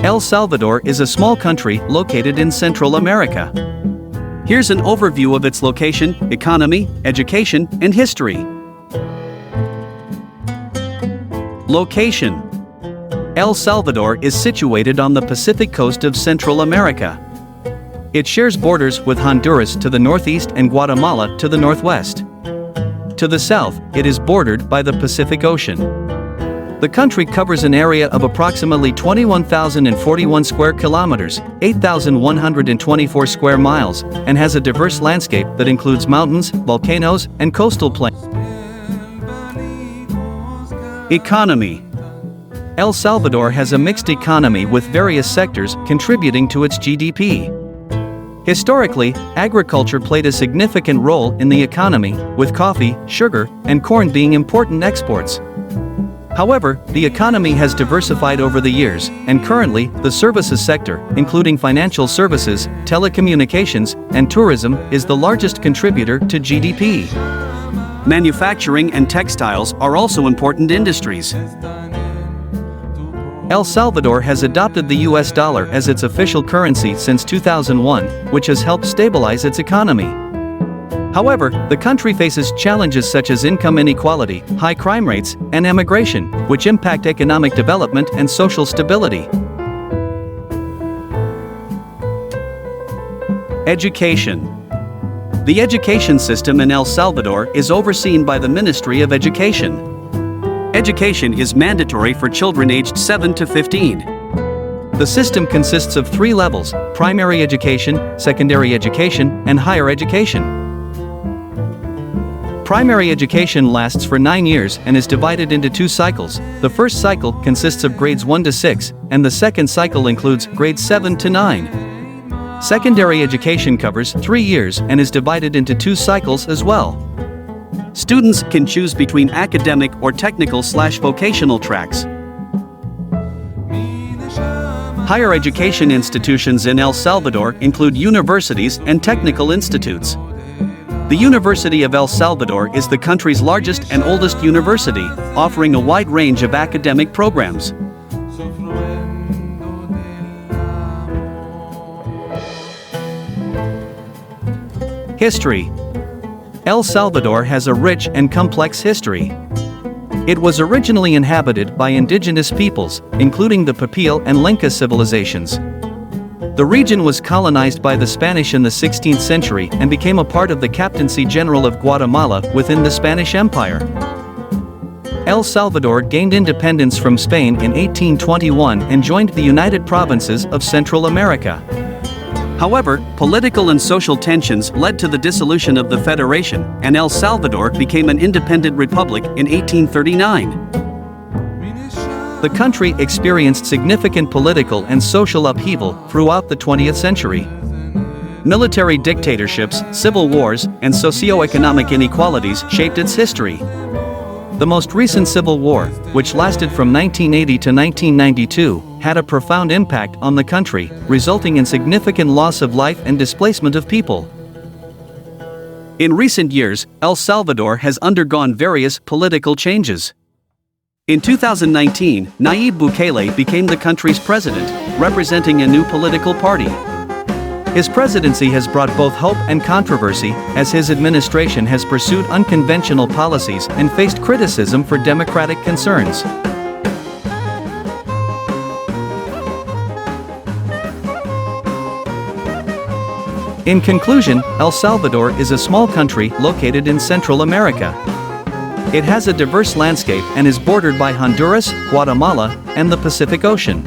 El Salvador is a small country located in Central America. Here's an overview of its location, economy, education, and history. Location: El Salvador is situated on the Pacific coast of Central America. It shares borders with Honduras to the northeast and Guatemala to the northwest. To the south, it is bordered by the Pacific Ocean. The country covers an area of approximately 21,041 square kilometers, 8,124 square miles, and has a diverse landscape that includes mountains, volcanoes, and coastal plains. Economy: El Salvador has a mixed economy with various sectors contributing to its GDP. Historically, agriculture played a significant role in the economy, with coffee, sugar, and corn being important exports. However, the economy has diversified over the years, and currently, the services sector, including financial services, telecommunications, and tourism, is the largest contributor to GDP. Manufacturing and textiles are also important industries. El Salvador has adopted the US dollar as its official currency since 2001, which has helped stabilize its economy. However, the country faces challenges such as income inequality, high crime rates, and emigration, which impact economic development and social stability. Education: the education system in El Salvador is overseen by the Ministry of Education. Education is mandatory for children aged 7 to 15. The system consists of 3 levels: primary education, secondary education, and higher education. Primary education lasts for 9 years and is divided into 2 cycles. The first cycle consists of grades 1 to 6, and the second cycle includes grades 7 to 9. Secondary education covers 3 years and is divided into 2 cycles as well. Students can choose between academic or technical/vocational tracks. Higher education institutions in El Salvador include universities and technical institutes. The University of El Salvador is the country's largest and oldest university, offering a wide range of academic programs. History: El Salvador has a rich and complex history. It was originally inhabited by indigenous peoples, including the Papil and Lenca civilizations. The region was colonized by the Spanish in the 16th century and became a part of the Captaincy General of Guatemala within the Spanish Empire. El Salvador gained independence from Spain in 1821 and joined the United Provinces of Central America. However, political and social tensions led to the dissolution of the Federation, and El Salvador became an independent republic in 1839. The country experienced significant political and social upheaval throughout the 20th century. Military dictatorships, civil wars, and socio-economic inequalities shaped its history. The most recent civil war, which lasted from 1980 to 1992, had a profound impact on the country, resulting in significant loss of life and displacement of people. In recent years, El Salvador has undergone various political changes. In 2019, Nayib Bukele became the country's president, representing a new political party. His presidency has brought both hope and controversy, as his administration has pursued unconventional policies and faced criticism for democratic concerns. In conclusion, El Salvador is a small country located in Central America. It has a diverse landscape and is bordered by Honduras, Guatemala, and the Pacific Ocean.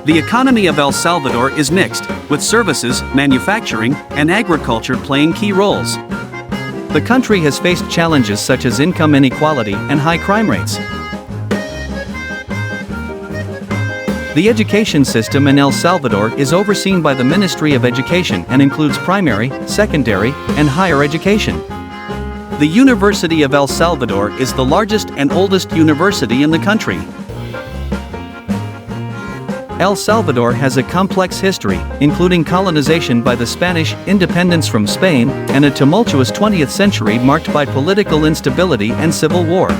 The economy of El Salvador is mixed, with services, manufacturing, and agriculture playing key roles. The country has faced challenges such as income inequality and high crime rates. The education system in El Salvador is overseen by the Ministry of Education and includes primary, secondary, and higher education. The University of El Salvador is the largest and oldest university in the country. El Salvador has a complex history, including colonization by the Spanish, independence from Spain, and a tumultuous 20th century marked by political instability and civil war.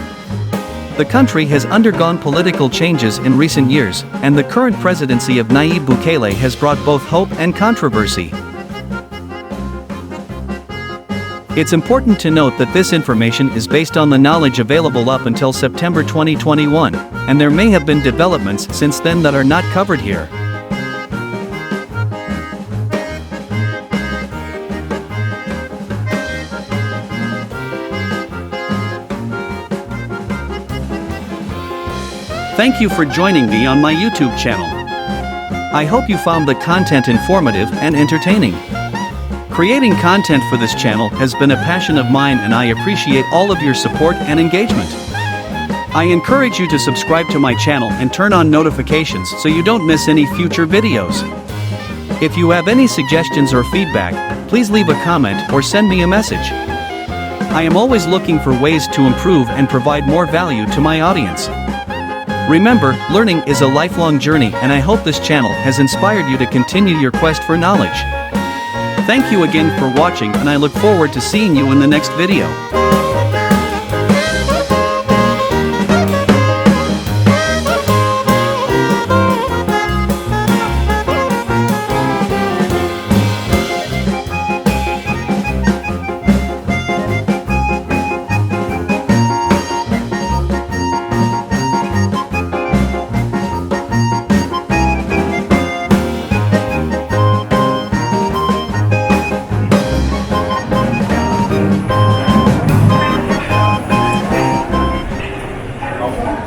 The country has undergone political changes in recent years, and the current presidency of Nayib Bukele has brought both hope and controversy. It's important to note that this information is based on the knowledge available up until September 2021, and there may have been developments since then that are not covered here. Thank you for joining me on my YouTube channel. I hope you found the content informative and entertaining. Creating content for this channel has been a passion of mine, and I appreciate all of your support and engagement. I encourage you to subscribe to my channel and turn on notifications so you don't miss any future videos. If you have any suggestions or feedback, please leave a comment or send me a message. I am always looking for ways to improve and provide more value to my audience. Remember, learning is a lifelong journey, and I hope this channel has inspired you to continue your quest for knowledge. Thank you again for watching, and I look forward to seeing you in the next video.